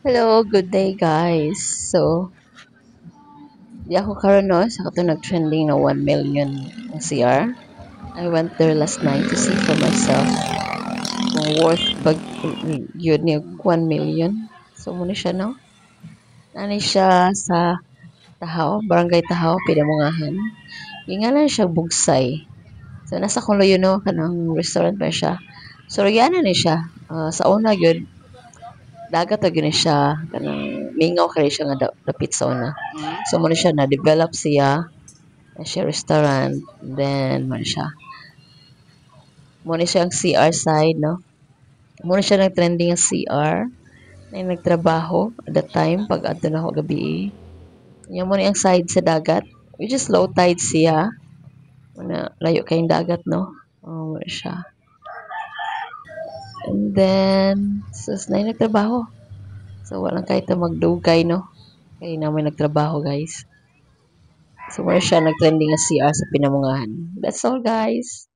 Hello, good day guys. Di ako karon no, sa kato nag-trending na 1 million ang CR. I went there last night to see for myself kung worth bag yun ni 1 million. So muna siya no. Nani siya sa Tahaw, Barangay Tahaw, Pinamungahan. Ingalan siya Bugsay. So nasa kulo yun no, kanang restaurant ba siya. So yana ni siya. Sa una yun, dagat na gini siya kanang mingaw kay siya nga dapit sa una. So mo siya na develop siya restaurant, then mo siya mo siyang CR side, no. Mo siya nag trending ang CR na nagtrabaho at that time pag adto na ako gabi. Nya mo ang side sa dagat, which is low tide siya. Muna layo kayong dagat, no. Mo siya. And then na nagtrabaho. So walang kahit na magdugay, no. Kaya namin nagtrabaho, guys. So, wala siya nag-trending na CR sa Pinamungahan. That's all, guys.